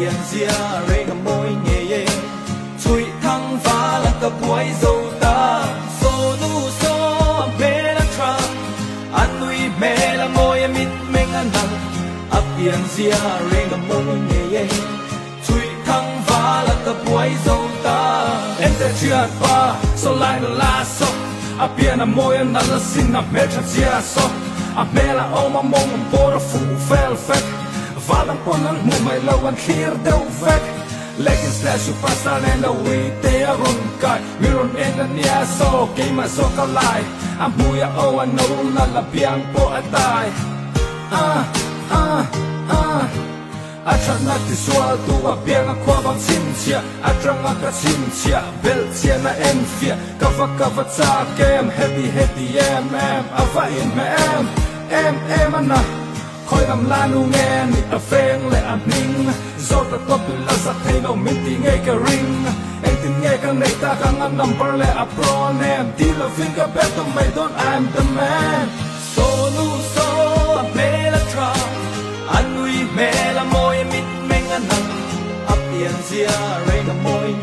biển zia rê ngầm môi nghề chui thăng phá là cặp quay dâu ta so nu so mê là trăng anh nuôi mê là môi mít mình anh nặng ấp biển zia rê ngầm môi nghề chui thăng phá là cặp quay dâu ta em đã chưa qua so lại là so ấp biển là môi anh là xin nằm mê chặt zia so ấp mê là ôm mong mong bố ra phụ phèl phèt và đang còn ăn mù mày lâu ăn khía đâu phép leggings là superstar nên lâu uy tế run cài miron en là nia so kí mà so cao lại am mùi à ô anh nấu là biang po atai Atras na tisua tu a biang a kwa bang sim chia atrang a ka sim chia bel chia na enfia kava cha kem happy em ava in me em ana khói đầm la nu nghe nị a pheng lệ a ning gió ta top la sa thấy nó min ti nghe cái ring em tin nghe cái này ta càng ăn number lệ a pro name ti la fin ka bet to mày don't I'm the man so nu so mê la tra anh nuôi mê la môi mít mình anh nằm ấp biển zia rain a môi